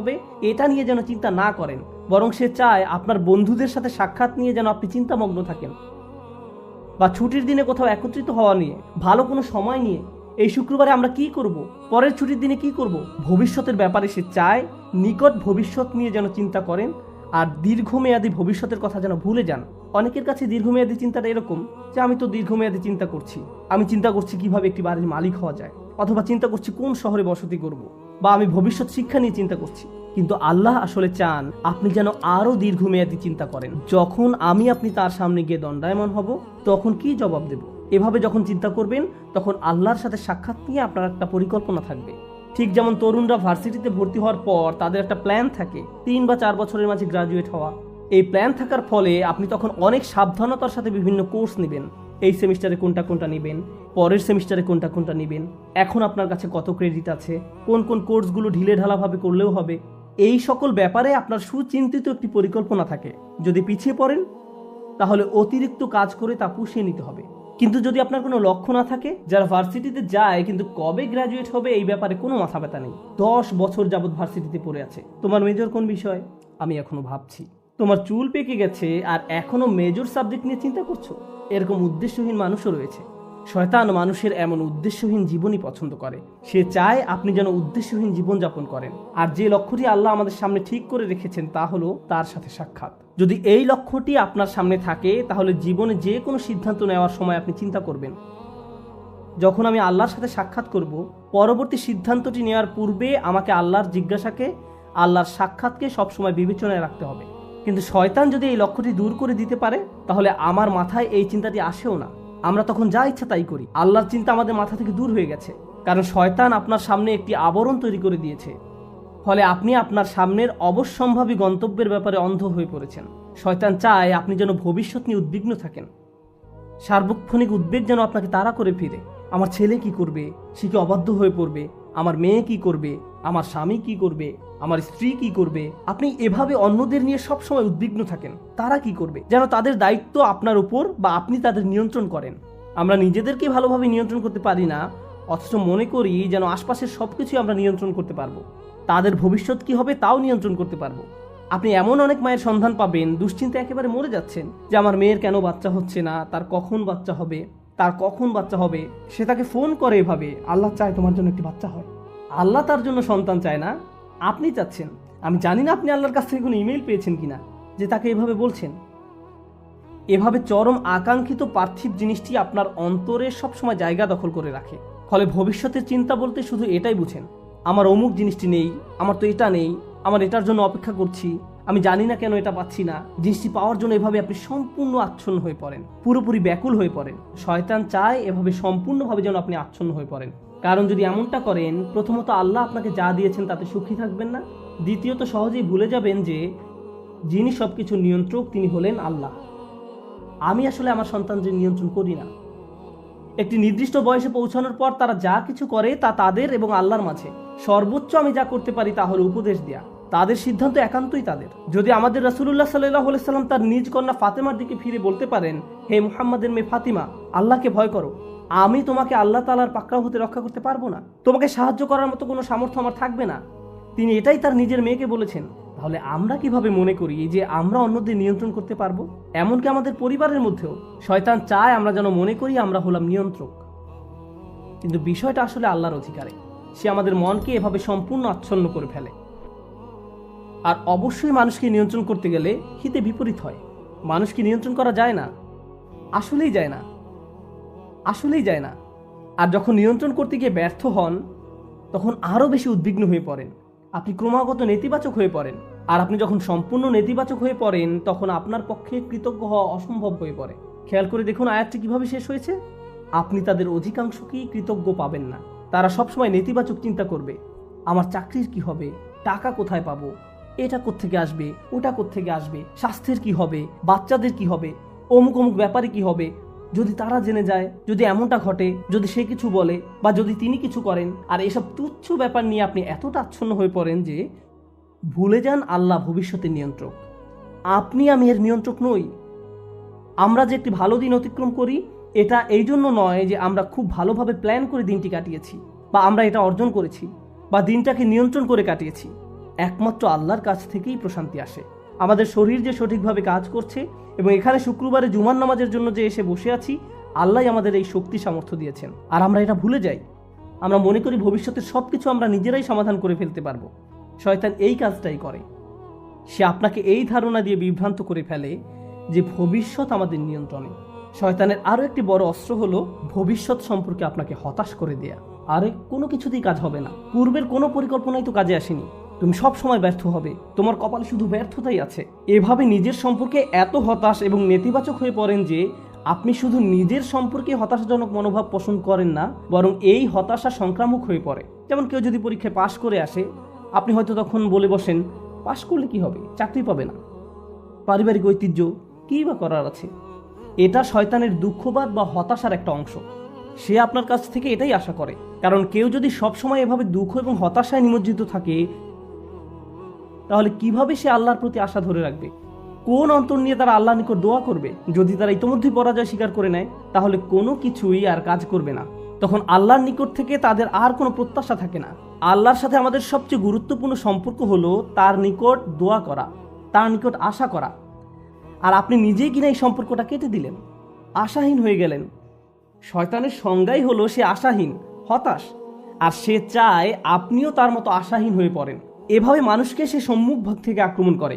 হবে এটা নিয়ে যেন চিন্তা না করেন, বরং সে চায় আপনার বন্ধুদের সাথে সাক্ষাৎ নিয়ে যেন আপনি চিন্তামগ্ন থাকেন, বা ছুটির দিনে কোথাও একত্রিত হওয়া নিয়ে, ভালো কোনো সময় নিয়ে, এই শুক্রবারে আমরা কি করব, পরের ছুটির দিনে কি করব, ভবিষ্যতের ব্যাপারে সে চায় নিকট ভবিষ্যৎ নিয়ে যেন চিন্তা করেন, আর দীর্ঘমেয়াদী ভবিষ্যতের কথা যেন ভুলে যান। অনেকের কাছে দীর্ঘমেয়াদী চিন্তাটা এরকম যে আমি তো দীর্ঘমেয়াদী চিন্তা করছি, আমি চিন্তা করছি কিভাবে একটি বাড়ির মালিক হওয়া যায়, অথবা চিন্তা করছি কোন শহরে বসতি করব, বা আমি ভবিষ্যৎ শিক্ষা নিয়ে চিন্তা করছি। কিন্তু আল্লাহ আসলে চান আপনি যেন আরো দীর্ঘমেয়াদী চিন্তা করেন। যখন আপনি তার সামনে গিয়ে দণ্ডায়মান হব, তখন কি জবাব দেব, এভাবে যখন চিন্তা করবেন, তখন আল্লাহর সাথে সাক্ষাৎ নিয়ে আপনার একটা পরিকল্পনা থাকবে। ঠিক যেমন তরুণরা ভার্সিটিতে ভর্তি হওয়ার পর তাদের একটা প্ল্যান থাকে 3 বা 4 বছরের মাঝে গ্রাজুয়েট হওয়া। এই প্ল্যান থাকার ফলে আপনি তখন অনেক সাবধানতার সাথে বিভিন্ন কোর্স নেবেন। এই সেমিস্টারে কোনটা কোনটা নেবেন, পরের সেমিস্টারে কোনটা কোনটা নেবেন, এখন আপনার কাছে কত ক্রেডিট আছে, কোন কোন কোর্সগুলো ঢিলে ঢালাভাবে করলেও হবে, এই সকল ব্যাপারে আপনার সুচিন্তিত একটি পরিকল্পনা থাকে। যদি পিছিয়ে পড়েন, তাহলে অতিরিক্ত কাজ করে তা পুষিয়ে নিতে হবে। কিন্তু যদি আপনার কোনো লক্ষ্য না থাকে, যারা ভার্সিটিতে যায় কিন্তু কবে গ্র্যাজুয়েট হবে এই ব্যাপারে কোনো মাথা ব্যথা নেই, 10 বছর যাবৎ ভার্সিটিতে পড়ে আছে, তোমার মেজর কোন বিষয়, আমি এখনো ভাবছি, তোমার চুল পেকে গেছে আর এখনো মেজর সাবজেক্ট নিয়ে চিন্তা করছো, এরকম উদ্দেশ্যহীন মানুষও রয়েছে। শয়তান মানুষের এমন উদ্দেশ্যহীন জীবনই পছন্দ করে। সে চায় আপনি যেন উদ্দেশ্যহীন জীবন যাপন করেন। আর যে লক্ষ্যটি আল্লাহ আমাদের সামনে ঠিক করে রেখেছেন তা হলো তার সাথে সাক্ষাৎ। যদি এই লক্ষ্যটি আপনার সামনে থাকে, তাহলে জীবনে যে কোনো সিদ্ধান্ত নেওয়ার সময় আপনি চিন্তা করবেন, যখন আমি আল্লাহর সাথে সাক্ষাৎ করব, পরবর্তী সিদ্ধান্তটি নেওয়ার পূর্বে আমাকে আল্লাহর জিজ্ঞাসাকে, আল্লাহর সাক্ষাৎকে সবসময় বিবেচনায় রাখতে হবে। কিন্তু শয়তান যদি এই লক্ষ্যটি দূর করে দিতে পারে, তাহলে আমার মাথায় এই চিন্তাটি আসেও না। আমরা তখন যা ইচ্ছা তাই করি। আল্লাহর চিন্তা আমাদের মাথা থেকে দূর হয়ে গেছে, কারণ শয়তান আপনার সামনে একটি আবরণ তৈরি করে দিয়েছে। ফলে আপনি আপনার সামনের অবশ্যম্ভাবী গন্তব্যের ব্যাপারে অন্ধ হয়ে পড়েছেন। শয়তান চায় আপনি যেন ভবিষ্যৎ নিয়ে উদ্বিগ্ন থাকেন। সার্বক্ষণিক উদ্বেগ যেন আপনাকে তাড়া করে ফিরে। আমার ছেলে কি করবে, সে কি অবাধ্য হয়ে পড়বে, আমার মেয়ে কি করবে, আমার স্বামী কি করবে, আমার স্ত্রী কি করবে। আপনি এভাবে অন্যদের নিয়ে সবসময় উদ্বিগ্ন থাকেন, তারা কি করবে, যেন তাদের দায়িত্ব আপনার উপর বা আপনি তাদের নিয়ন্ত্রণ করেন। আমরা নিজেদেরকে ভালোভাবে নিয়ন্ত্রণ করতে পারি না, অথচ মনে করি যেন আশপাশের সবকিছু আমরা নিয়ন্ত্রণ করতে পারবো, তাদের ভবিষ্যৎ কি হবে তাও নিয়ন্ত্রণ করতে পারবো। আপনি এমন অনেক মায়ের সন্ধান পাবেন দুশ্চিন্তা একেবারে মরে যাচ্ছেন যে আমার মেয়ের কেন বাচ্চা হচ্ছে না, তার কখন বাচ্চা হবে, সে তাকে ফোন করে এভাবে, আল্লাহ চায় তোমার জন্য একটি বাচ্চা হয়। আল্লাহ তার জন্য সন্তান চায় না, আপনি চাচ্ছেন। আমি জানি না আপনি আল্লাহর কাছ থেকে কোনো ইমেল পেয়েছেন কিনা যে তাকে এভাবে বলছেন। এভাবে চরম আকাঙ্ক্ষিত পার্থিব জিনিসটি আপনার অন্তরে সবসময় জায়গা দখল করে রাখে। ফলে ভবিষ্যতের চিন্তা বলতে শুধু এটাই বুঝেন, আমার অমুক জিনিসটি নেই, আমার তো এটা নেই, আমার এটার জন্য অপেক্ষা করছি, আমি জানি না কেন এটা পাচ্ছি না। জিনিসটি পাওয়ার জন্য এভাবে আপনি সম্পূর্ণ আচ্ছন্ন হয়ে পড়েন, পুরোপুরি ব্যাকুল হয়ে পড়েন। শয়তান চায় এভাবে সম্পূর্ণভাবে যেন আপনি আচ্ছন্ন হয়ে পড়েন। কারণ যদি এমনটা করেন, প্রথমত আল্লাহ আপনাকে যা দিয়েছেন তাতে সুখী থাকবেন না, দ্বিতীয়ত সহজেই ভুলে যাবেন যে যিনি সবকিছু নিয়ন্ত্রক তিনি হলেন আল্লাহ। আমি আসলে আমার সন্তানদের নিয়ন্ত্রণ করি না। একটি নির্দিষ্ট বয়সে পৌঁছানোর পর তারা যা কিছু করে তা তাদের এবং আল্লাহর মাঝে। সর্বোচ্চ আমি যা করতে পারি তা হলো উপদেশ দেয়া, তাদের সিদ্ধান্ত একান্তই তাদের। যদি আমাদের রাসূলুল্লাহ সাল্লাল্লাহু আলাইহি সাল্লাম তার নিজ কন্যা ফাতেমার দিকে ফিরে বলতে পারেন, হে মুহাম্মাদের মেয়ে ফাতিমা, আল্লাহকে ভয় করো, আমি তোমাকে আল্লাহ তাআলার পাকড়াও হতে রক্ষা করতে পারবো না, তোমাকে সাহায্য করার মতো কোনো সামর্থ্য আমার থাকবে না, তিনি এটাই তার নিজের মেয়েকে বলেছেন। তাহলে আমরা কিভাবে মনে করি যে আমরা অন্যদের নিয়ন্ত্রণ করতে পারবো? এমনকি আমাদের পরিবারের মধ্যেও শয়তান চায় আমরা যেন মনে করি আমরা হলাম নিয়ন্ত্রক। কিন্তু বিষয়টা আসলে আল্লাহর অধিকারে। সে আমাদের মনকে এভাবে সম্পূর্ণ আচ্ছন্ন করে ফেলে। আর অবশ্যই মানুষকে নিয়ন্ত্রণ করতে গেলে হিতে বিপরীত হয়। মানুষকে নিয়ন্ত্রণ করা যায় না, আসলেই যায় না। আর যখন নিয়ন্ত্রণ করতে গিয়ে ব্যর্থ হন, তখন আরও বেশি উদ্বিগ্ন হয়ে পড়েন, আপনি ক্রমাগত নেতিবাচক হয়ে পড়েন। আর আপনি যখন সম্পূর্ণ নেতিবাচক হয়ে পড়েন, তখন আপনার পক্ষে কৃতজ্ঞ হওয়া অসম্ভব হয়ে পড়ে। খেয়াল করে দেখুন আয়াতটি কিভাবে শেষ হয়েছে। আপনি তাদের অধিকাংশকেই কৃতজ্ঞ পাবেন না। তারা সবসময় নেতিবাচক চিন্তা করবে, আমার চাকরির কি হবে, টাকা কোথায় পাবো, এটা কোত্থেকে আসবে, ওটা কোত্থেকে আসবে, স্বাস্থ্যের কি হবে, বাচ্চাদের কি হবে, অমুক অমুক ব্যাপারে কি হবে, যদি তারা জেনে যায়, যদি এমনটা ঘটে, যদি সে কিছু বলে বা যদি তিনি কিছু করেন। আর এসব তুচ্ছ ব্যাপার নিয়ে আপনি এতটা আচ্ছন্ন হয়ে পড়েন যে ভুলে যান আল্লাহ ভবিষ্যতের নিয়ন্ত্রক। আমি এর নিয়ন্ত্রক নই। আমরা যে একটি ভালো দিন অতিক্রম করি, এটা এই জন্য নয় যে আমরা খুব ভালোভাবে প্ল্যান করে দিনটি কাটিয়েছি, বা আমরা এটা অর্জন করেছি, বা দিনটাকে নিয়ন্ত্রণ করে কাটিয়েছি। একমাত্র আল্লাহর কাছ থেকেই প্রশান্তি আসে। আমাদের শরীর যে সঠিকভাবে কাজ করছে এবং এখানে শুক্রবারে জুমার নামাজের জন্য যে এসে বসে আছি, আল্লাহ আমাদের এই শক্তি সামর্থ্য দিয়েছেন। আর আমরা এটা ভুলে যাই। আমরা মনে করি ভবিষ্যতের সবকিছু আমরা নিজেরাই সমাধান করে ফেলতে পারবো। শয়তান এই কাজটাই করে। সে আপনাকে এই ধারণা দিয়ে বিভ্রান্ত করে ফেলে যে ভবিষ্যৎ আমাদের নিয়ন্ত্রণে। শয়তানের আরো একটি বড় অস্ত্র হলো ভবিষ্যৎ সম্পর্কে আপনাকে হতাশ করে দেয়া। আরে কোনো কিছুতেই কাজ হবে না, পূর্বের কোনো পরিকল্পনাই তো কাজে আসেনি, তুমি সব সময় ব্যর্থ হবে, তোমার কপালে শুধু ব্যর্থতাই আছে। এভাবে নিজের সম্পর্কে এত হতাশ এবং নেতিবাচক হয়ে পড়েন যে আপনি শুধু নিজের সম্পর্কে হতাশাজনক মনোভাব পোষণ করেন না, বরং এই হতাশা সংক্রামক হয়ে পড়ে। যেমন কেউ যদি পরীক্ষায় পাশ করে আসে, আপনি হয়তো তখন বলে বসেন, পাশ করলে কি হবে, চাকরি পাবে না, পারিবারিক ঐতিহ্য, কী বা করার আছে। এটা শয়তানের দুঃখবাদ বা হতাশার একটা অংশ। সে আপনার কাছ থেকে এটাই আশা করে। কারণ কেউ যদি সবসময় এভাবে দুঃখ এবং হতাশায় নিমজ্জিত থাকে, তাহলে কিভাবে সে আল্লাহর প্রতি আশা ধরে রাখবে? কোন অন্তর নিয়ে তারা আল্লাহর নিকট দোয়া করবে? যদি তারা ইতোমধ্যেই পরাজয় স্বীকার করে নেয়, তাহলে কোনো কিছুই আর কাজ করবে না। তখন আল্লাহর নিকট থেকে তাদের আর কোনো প্রত্যাশা থাকে না। আল্লাহর সাথে আমাদের সবচেয়ে গুরুত্বপূর্ণ সম্পর্ক হলো তার নিকট দোয়া করা, তার নিকট আশা করা। আর আপনি নিজেই কিনা এই সম্পর্কটা কেটে দিলেন, আশাহীন হয়ে গেলেন। শয়তানের সংজ্ঞাই হলো সে আশাহীন, হতাশ, আর সে চায় আপনিও তার মতো আশাহীন হয়ে পড়েন। এভাবে মানুষকে সে সম্মুখ ভাগ থেকে আক্রমণ করে।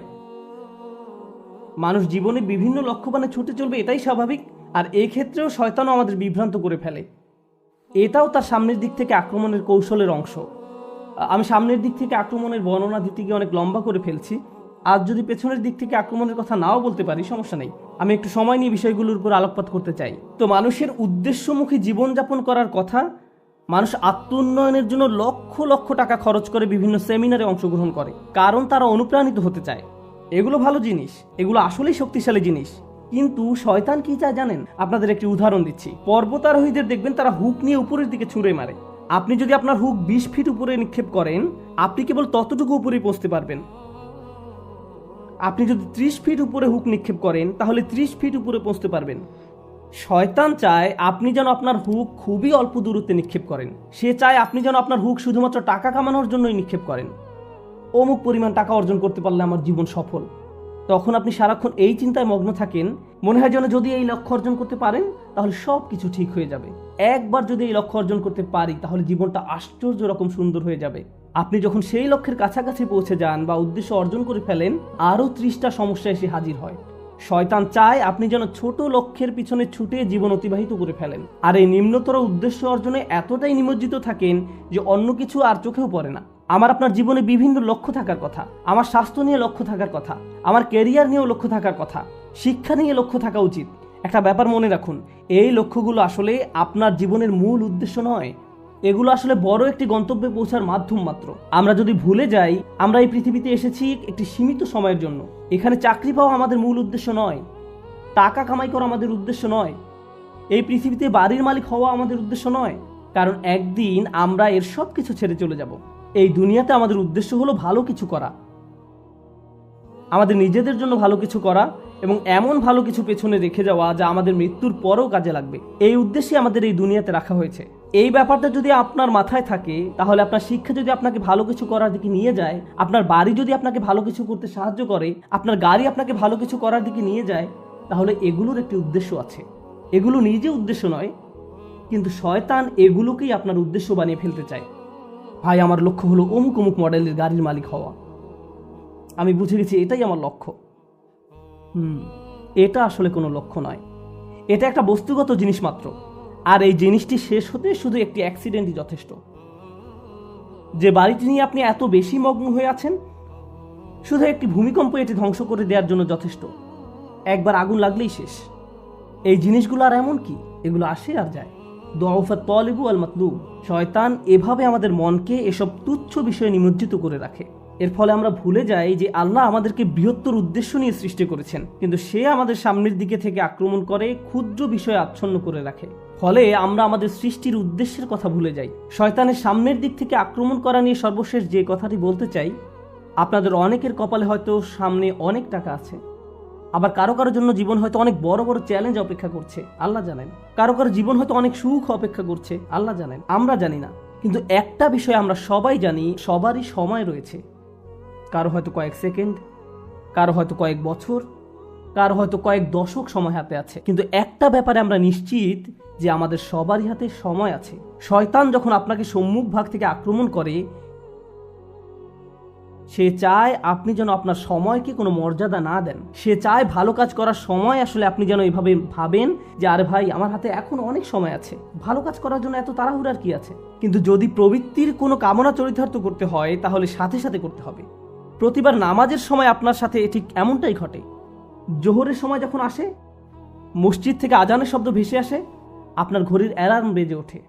মানুষ জীবনে বিভিন্ন লক্ষ্যবানে ছুটে চলবে, এটাই স্বাভাবিক। আর এই ক্ষেত্রেও শয়তানও আমাদের বিভ্রান্ত করে ফেলে। এটাও তার সামনের দিক থেকে আক্রমণের কৌশলের অংশ। আমি সামনের দিক থেকে আক্রমণের বর্ণনা দিতে গিয়ে অনেক লম্বা করে ফেলছি। আজ যদি পেছনের দিক থেকে আক্রমণের কথা নাও বলতে পারি, সমস্যা নেই, আমি একটু সময় নিয়ে বিষয়গুলোর উপর আলোকপাত করতে চাই। তো মানুষের উদ্দেশ্যমুখী জীবনযাপন করার কথা। মানুষ আত্ম উন্নয়নের জন্য লক্ষ লক্ষ টাকা খরচ করে বিভিন্ন সেমিনারে অংশগ্রহণ করে, কারণ তারা অনুপ্রাণিত হতে চায়। এগুলো ভালো জিনিস, এগুলো আসলেই শক্তিশালী জিনিস। কিন্তু শয়তান কি চায় জানেন? আপনাদের একটি উদাহরণ দিচ্ছি। পর্বতারোহীদের দেখবেন তারা হুক নিয়ে উপরের দিকে ছুঁড়ে মারে। আপনি যদি আপনার হুক 20 ফিট উপরে নিক্ষেপ করেন, আপনি কেবল ততটুকু উপরে পৌঁছতে পারবেন। আপনি যদি 30 ফিট উপরে হুক নিক্ষেপ করেন, তাহলে 30 ফিট উপরে পৌঁছতে পারবেন। শয়তান চায় আপনি যেন আপনার হুক খুবই অল্প দূরত্বে নিক্ষেপ করেন। সে চায় আপনি যেন আপনার হুক শুধুমাত্র টাকা কামানোর জন্যই নিক্ষেপ করেন। অমুক পরিমাণ টাকা অর্জন করতে পারলে আমার জীবন সফল। তখন আপনি সারাক্ষণ এই চিন্তায় মগ্ন থাকেন, মনে হয় যেন যদি এই লক্ষ্য অর্জন করতে পারেন তাহলে সব কিছু ঠিক হয়ে যাবে। একবার যদি এই লক্ষ্য অর্জন করতে পারি, তাহলে জীবনটা আশ্চর্য রকম সুন্দর হয়ে যাবে। আপনি যখন সেই লক্ষ্যের কাছাকাছি পৌঁছে যান বা উদ্দেশ্য অর্জন করে ফেলেন, আরও 30টা সমস্যা এসে হাজির হয়। শয়তান চায় আপনি যেন ছোট লক্ষ্যের পিছনে ছুটে জীবন অতিবাহিত করে ফেলেন, আর এই নিম্নতর উদ্দেশ্য অর্জনে এতটাই নিমজ্জিত থাকেন যে অন্য কিছু আর চোখেও পড়ে না। আমার আপনার জীবনে বিভিন্ন লক্ষ্য থাকার কথা, আমার স্বাস্থ্য নিয়ে লক্ষ্য থাকার কথা, আমার ক্যারিয়ার নিয়েও লক্ষ্য থাকার কথা, শিক্ষা নিয়ে লক্ষ্য থাকা উচিত। একটা ব্যাপার মনে রাখুন, এই লক্ষ্যগুলো আসলে আপনার জীবনের মূল উদ্দেশ্য নয়। এগুলো আসলে বড় একটি গন্তব্যে পৌঁছার মাধ্যম মাত্র। আমরা যদি ভুলে যাই আমরা এই পৃথিবীতে এসেছি একটি সীমিত সময়ের জন্য, এখানে চাকরি পাওয়া আমাদের মূল উদ্দেশ্য নয়, টাকা কামাই করা আমাদের উদ্দেশ্য নয়, এই পৃথিবীতে বাড়ির মালিক হওয়া আমাদের উদ্দেশ্য নয়। কারণ একদিন আমরা এর সব কিছু ছেড়ে চলে যাব। এই দুনিয়াতে আমাদের উদ্দেশ্য হলো ভালো কিছু করা, আমাদের নিজেদের জন্য ভালো কিছু করা এবং এমন ভালো কিছু পেছনে রেখে যাওয়া যা আমাদের মৃত্যুর পরেও কাজে লাগবে। এই উদ্দেশ্যে আমাদের এই দুনিয়াতে রাখা হয়েছে। এই ব্যাপারটা যদি আপনার মাথায় থাকে, তাহলে আপনার শিক্ষা যদি আপনাকে ভালো কিছু করার দিকে নিয়ে যায়, আপনার বাড়ি যদি আপনাকে ভালো কিছু করতে সাহায্য করে, আপনার গাড়ি আপনাকে ভালো কিছু করার দিকে নিয়ে যায়, তাহলে এগুলোর একটি উদ্দেশ্য আছে। এগুলো নিজে উদ্দেশ্য নয়, কিন্তু শয়তান এগুলোকেই আপনার উদ্দেশ্য বানিয়ে ফেলতে চায়। ভাই, আমার লক্ষ্য হলো অমুক অমুক মডেলের গাড়ির মালিক হওয়া। আমি বুঝে গেছি এটাই আমার লক্ষ্য। এটা আসলে কোনো লক্ষ্য নয়, এটা একটা বস্তুগত জিনিস মাত্র। আর এই জিনিসটি শেষ হতে শুধু একটি অ্যাক্সিডেন্টই যথেষ্ট। যে বাড়িটি নিয়ে আপনি এত বেশি মগ্ন হয়ে আছেন, শুধু একটি ভূমিকম্প এটি ধ্বংস করে দেওয়ার জন্য যথেষ্ট। একবার আগুন লাগলেই শেষ। এই জিনিসগুলো আর এমন কি, এগুলো আসে আর যায়। দুআফা তালিবু আল মাতলুব। শয়তান এভাবে আমাদের মনকে এসব তুচ্ছ বিষয়ে নিমজ্জিত করে রাখে। এর ফলে আমরা ভুলে যাই যে আল্লাহ আমাদেরকে বৃহত্তর উদ্দেশ্য নিয়ে সৃষ্টি করেছেন, কিন্তু সে আমাদের সামনের দিকে থেকে আক্রমণ করে ক্ষুদ্র বিষয়ে আচ্ছন্ন করে রাখে। ফলে আমরা আমাদের সৃষ্টির উদ্দেশ্যের কথা ভুলে যাই। শয়তানের সামনের দিক থেকে আক্রমণ করা নিয়ে সর্বশেষ যে কথাটি বলতে চাই, আপনাদের অনেকের কপালে হয়তো সামনে অনেক টাকা আছে, আবার কারো কারোর জন্য জীবন হয়তো অনেক বড় বড় চ্যালেঞ্জ অপেক্ষা করছে, আল্লাহ জানেন। কারো কারো জীবন হয়তো অনেক সুখ অপেক্ষা করছে, আল্লাহ জানেন, আমরা জানি না। কিন্তু একটা বিষয় আমরা সবাই জানি, সবারই সময় রয়েছে। কারো হয়তো কয়েক সেকেন্ড, কারো হয়তো কয়েক বছর, কারো হয়তো কয়েক দশক সময় হাতে আছে। কিন্তু একটা ব্যাপারে আমরা নিশ্চিত যে আমাদের সবারই হাতে সময় আছে। শয়তান যখন আপনাকে সম্মুখ ভাগ থেকে আক্রমণ করে, সে চায় আপনি যেন আপনার সময়কে কোনো মর্যাদা না দেন। সে চায় ভালো কাজ করার সময় আসলে আপনি যেন এইভাবে ভাবেন যে আরে ভাই, আমার হাতে এখন অনেক সময় আছে, ভালো কাজ করার জন্য এত তাড়াহুড়ার কি আছে। কিন্তু যদি প্রবৃত্তির কোনো কামনা চরিতার্থ করতে হয় তাহলে সাথে সাথে করতে হবে। প্রতিবার নামাজের সময় আপনার সাথে ঠিক এমনটাই ঘটে। জোহরের সময় যখন আসে, মসজিদ থেকে আজানের শব্দ ভেসে আসে, আপনার ঘড়ির অ্যালার্ম বেজে ওঠে,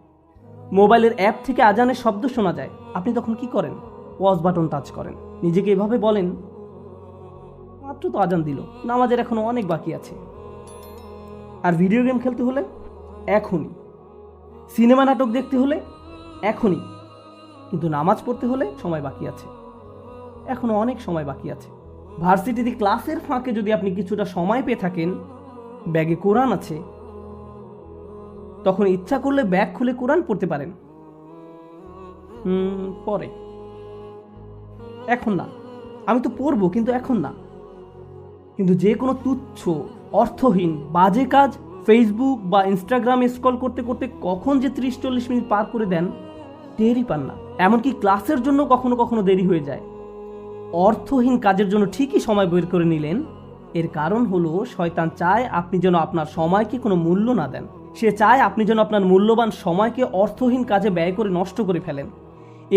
মোবাইলের অ্যাপ থেকে আজানের শব্দ শোনা যায়, আপনি তখন কি করেন? পজ বাটন টাচ করেন, নিজেকে এভাবে বলেন মাত্র তো আজান দিল, নামাজের এখনো অনেক বাকি আছে। আর ভিডিও গেম খেলতে হলে এখনই, সিনেমা নাটক দেখতে হলে এখনই, কিন্তু নামাজ পড়তে হলে সময় বাকি আছে, এখনো অনেক সময় বাকি আছে। ভার্সিটিতে ক্লাসের ফাঁকে যদি আপনি কিছুটা সময় পেয়ে থাকেন, ব্যাগে কোরআন আছে, তখন ইচ্ছা করলে ব্যাগ খুলে কোরআন পড়তে পারেন। পরে, এখন না, আমি তো পড়বো কিন্তু এখন না। কিন্তু যে কোনো তুচ্ছ, অর্থহীন, বাজে কাজ ফেসবুক বা ইনস্টাগ্রামে স্ক্রল করতে করতে কখন যে 30-40 মিনিট পার করে দেন টেরই পান না। এমনকি ক্লাসের জন্য কখনো কখনো দেরি হয়ে যায়। অর্থহীন কাজের জন্য ঠিকই সময় বের করে নিলেন, এর কারণ হলো শয়তান চায় আপনি যেন আপনার সময়কে কোনো মূল্য না দেন। সে চায় আপনি যেন আপনার মূল্যবান সময়কে অর্থহীন কাজে ব্যয় করে নষ্ট করে ফেলেন।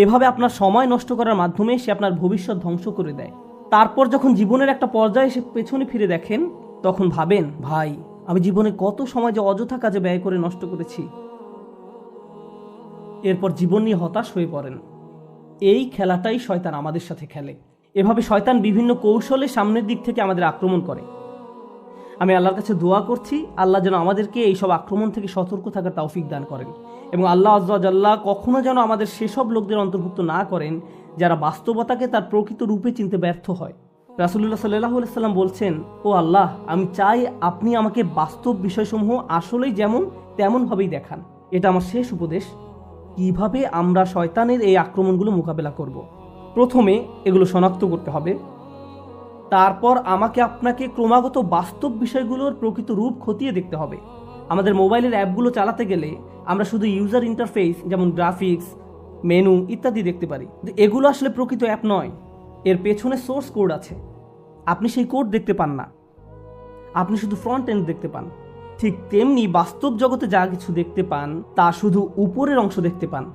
এভাবে আপনার সময় নষ্ট করার মাধ্যমে সে আপনার ভবিষ্যৎ ধ্বংস করে দেয়। তারপর যখন জীবনের একটা পর্যায়ে সে পেছনে ফিরে দেখেন, তখন ভাবেন ভাই, আমি জীবনে কত সময় যে অযথা কাজে ব্যয় করে নষ্ট করেছি। এরপর জীবন নিয়ে হতাশ হয়ে পড়েন। এই খেলাটাই শয়তান আমাদের সাথে খেলে। এভাবে শয়তান বিভিন্ন কৌশলে সামনের দিক থেকে আমাদের আক্রমণ করে। আমি আল্লাহর কাছে দোয়া করছি, আল্লাহ যেন আমাদেরকে এইসব আক্রমণ থেকে সতর্ক থাকার তৌফিক দান করেন, এবং আল্লাহ আযজা ওয়া জাল্লা কখনো যেন আমাদের সেসব লোকদের অন্তর্ভুক্ত না করেন যারা বাস্তবতাকে তার প্রকৃত রূপে চিনতে ব্যর্থ হয়। রাসূলুল্লাহ সাল্লাল্লাহু আলাইহি ওয়াসাল্লাম বলছেন, ও আল্লাহ, আমি চাই আপনি আমাকে বাস্তব বিষয়সমূহ আসলেই যেমন তেমনভাবেই দেখান। এটা আমার শেষ উপদেশ। কিভাবে আমরা শয়তানের এই আক্রমণগুলো মোকাবেলা করব? প্রথমে এগুলো শনাক্ত করতে হবে। তারপর আমাকে আপনাকে ক্রমাগত বাস্তব বিষয়গুলোর প্রকৃত রূপ খতিয়ে দেখতে হবে। আমাদের মোবাইলের অ্যাপগুলো চালাতে গেলে আমরা শুধু ইউজার ইন্টারফেস যেমন গ্রাফিক্স, মেনু ইত্যাদি দেখতে পারি, কিন্তু এগুলো আসলে প্রকৃত অ্যাপ নয়। এর পেছনে সোর্স কোড আছে, আপনি সেই কোড দেখতে পান না, আপনি শুধু ফ্রন্ট এন্ড দেখতে পান। ঠিক তেমনি বাস্তব জগতে যা কিছু দেখতে পান তা শুধু উপরের অংশ দেখতে পান,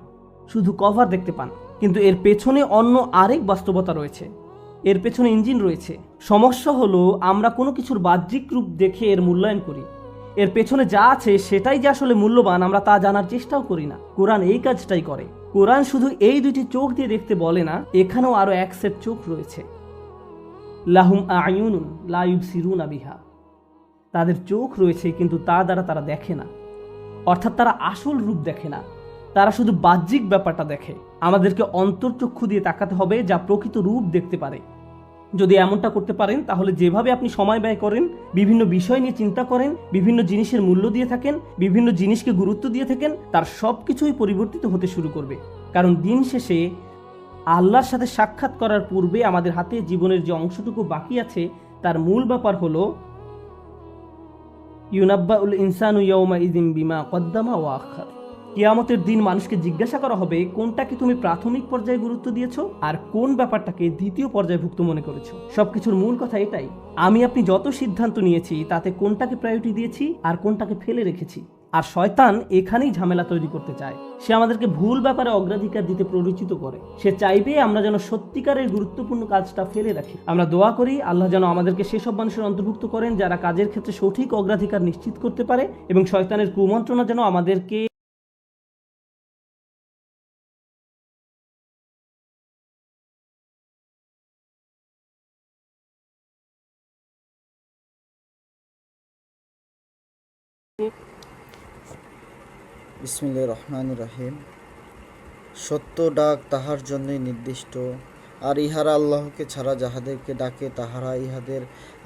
শুধু কভার দেখতে পান, কিন্তু এর পেছনে অন্য আরেক বাস্তবতা রয়েছে, এর পেছনে ইঞ্জিন রয়েছে। সমস্যা হলো আমরা কোনো কিছুর বাহ্যিক রূপ দেখে এর মূল্যায়ন করি, এর পেছনে যা আছে সেটাই যে আসলে মূল্যবান আমরা তা জানার চেষ্টাও করি না। কোরআন এই কাজটাই করে। কোরআন শুধু এই দুটি চোখ দিয়ে দেখতে বলে না, এখানেও আরো এক সেট চোখ রয়েছে। লাহুম আয়ুনুন লা ইউবসিরুনা বিহা, তাদের চোখ রয়েছে কিন্তু তা দ্বারা তারা দেখে না, অর্থাৎ তারা আসল রূপ দেখে না, তারা শুধু বাহ্যিক ব্যাপারটা দেখে। আমাদেরকে অন্তর্চক্ষু দিয়ে তাকাতে হবে যা প্রকৃত রূপ দেখতে পারে। যদি এমনটা করতে পারেন তাহলে যেভাবে আপনি সময় ব্যয় করেন, বিভিন্ন বিষয় নিয়ে চিন্তা করেন, বিভিন্ন জিনিসের মূল্য দিয়ে থাকেন, বিভিন্ন জিনিসকে গুরুত্ব দিয়ে থাকেন, তার সব কিছুই পরিবর্তিত হতে শুরু করবে। কারণ দিন শেষে আল্লাহর সাথে সাক্ষাৎ করার পূর্বে আমাদের হাতে জীবনের যে অংশটুকু বাকি আছে তার মূল ব্যাপার হলো ইউনাব্বাউল ইনসানু ইয়াউমাইযিন বিমা কদ্দামা ওয়া আখার। কিয়ামতের দিন মানুষকে জিজ্ঞাসা করা হবে কোনটাকে তুমি প্রাথমিক পর্যায়ে গুরুত্ব দিয়েছো আর কোন ব্যাপারটাকে দ্বিতীয় পর্যায়ভুক্ত মনে করেছো। সবকিছুর মূল কথা এটাই, আমি আপনি যত সিদ্ধান্ত নিয়েছি তাতে কোনটাকে প্রায়োরিটি দিয়েছি আর কোনটাকে ফেলে রেখেছি। আর শয়তান এখানেই ঝামেলা তৈরি করতে চায়। সে আমাদেরকে ভুল ব্যাপারে অগ্রাধিকার দিতে প্ররোচিত করে। সে চাইবে আমরা যেন সত্যিকারের গুরুত্বপূর্ণ কাজটা ফেলে রাখি। আমরা দোয়া করি আল্লাহ যেন আমাদেরকে সেসব মানুষের অন্তর্ভুক্ত করেন যারা কাজের ক্ষেত্রে সঠিক অগ্রাধিকার নিশ্চিত করতে পারে, এবং শয়তানের কুমন্ত্রণা যেন আমাদেরকে বিসমিল্লাহির রহমানির রহিম। সত্য ডাক তাহার জন্যই নির্দিষ্ট, আর ইহারা আল্লাহকে ছাড়া যাহাদেরকে ডাকে তাহারা ইহাদের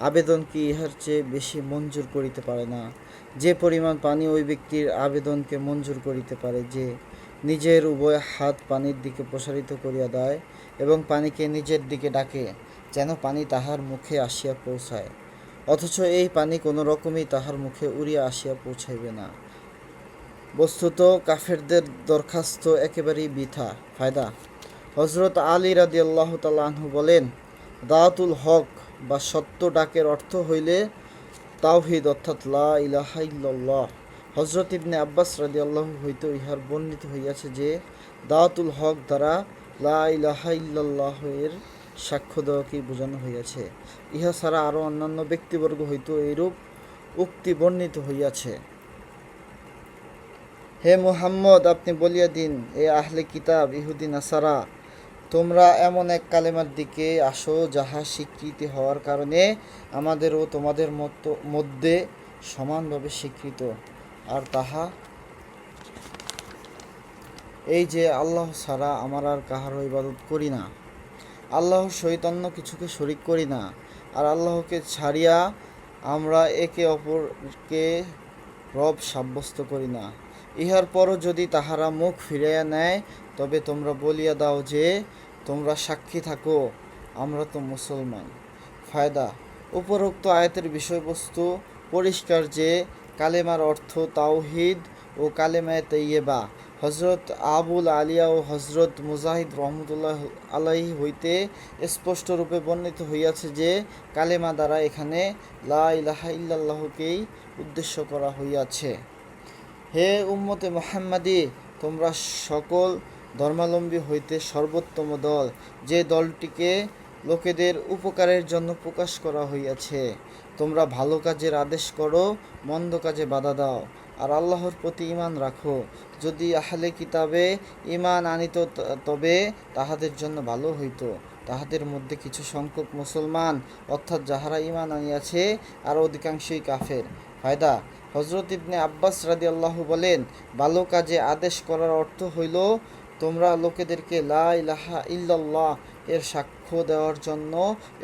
আবেদনকে ইহার চেয়ে বেশি মঞ্জুর করিতে পারে না। যে পরিমাণ পানি ওই ব্যক্তির আবেদনকে মঞ্জুর করিতে পারে, যে নিজের উভয় হাত পানির দিকে প্রসারিত করিয়া দেয় এবং পানিকে নিজের দিকে ডাকে, যেন পানি তাহার মুখে আসিয়া পৌঁছায়, অথচ এই পানি কোনো রকমই তাহার মুখে উড়িয়া আসিয়া পৌঁছাইবে না। বস্তুত কাফেরদের দরখাস্ত একেবারেই বৃথা। ফায়দা: হজরত আলী রাদিয়াল্লাহু তাআলা আনহু বলেন, দাওয়াতুল হক বা সত্য ডাকের অর্থ হইলে তাওহীদ অর্থাৎ লা ইলাহা ইল্লাল্লাহ। হজরত ইবনে আব্বাস রাদিয়াল্লাহু হইতে ইহার বর্ণিত হইয়াছে যে দাওয়াতুল হক দ্বারা লা ইলাহা ইল্লাল্লাহ এর সাক্ষ্য দেওয়াকেই বোঝানো হইয়াছে। ইহা ছাড়া আরও অন্যান্য ব্যক্তিবর্গ হইতে এইরূপ উক্তি বর্ণিত হইয়াছে। হে মুহাম্মদ, আপনি বলিয়া দিন, এ আহলে কিতাব, ইহুদি নাসারা, তোমরা এমন এক কালেমার দিকে আসো যাহা স্বীকৃতি হওয়ার কারণে আমাদের ও তোমাদের মধ্যে সমানভাবে স্বীকৃত, আর তাহা এই যে আল্লাহ ছাড়া আমরা আর কাহারও ইবাদত করি না, আল্লাহর সহিত অন্য কিছুকে শরিক করি না, আর আল্লাহকে ছাড়িয়া আমরা একে অপরকে রব সাব্যস্ত করি না। ইহার পরও যদি তাহারা মুখ ফিরাইয়া নেয়, তবে তোমরা বলিয়া দাও যে তোমরা সাক্ষী থাকো, আমরা তো মুসলমান। ফায়দা: উপরোক্ত আয়াতের বিষয়বস্তু পরিষ্কার যে কালেমার অর্থ তাওহীদ ও কালেমায়ে তাইয়্যিবা। হজরত আবুল আলিয়া ও হজরত মুজাহিদ রহমতুল্লাহ আলাইহি হইতে স্পষ্টরূপে বর্ণিত হইয়াছে যে কালেমা দ্বারা এখানে লা ইলাহা ইল্লাল্লাহকেই উদ্দেশ্য করা হইয়াছে। হে উম্মতে মুহাম্মাদি, তোমরা সকল ধর্মাবলম্বী হইতে সর্বোত্তম দল, যে দলটিকে লোকেদের উপকারের জন্য প্রকাশ করা হইয়াছে। তোমরা ভালো কাজের আদেশ করো, মন্দ কাজে বাধা দাও, আর আল্লাহর প্রতি ঈমান রাখো। যদি আহলে কিতাবে ঈমান আনিত তবে তাহাদের জন্য ভালো হইত। তাহাদের মধ্যে কিছু সংখ্যক মুসলমান, অর্থাৎ যাহারা ঈমান আনিয়াছে, আর অধিকাংশই কাফের। ফায়দা: হজরত ইবনে আব্বাস রাদিয়াল্লাহু বলেন, ভালো কাজে আদেশ করার অর্থ হইল তোমরা লোকেদেরকে লা ইলাহা ইল্লাল্লাহ এর সাক্ষ্য দেওয়ার জন্য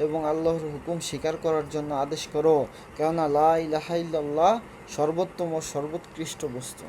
এবং আল্লাহর হুকুম স্বীকার করার জন্য আদেশ করো, কেননা লা ইলাহা ইল্লাল্লাহ সর্বোত্তম ও সর্বোৎকৃষ্ট বস্তু।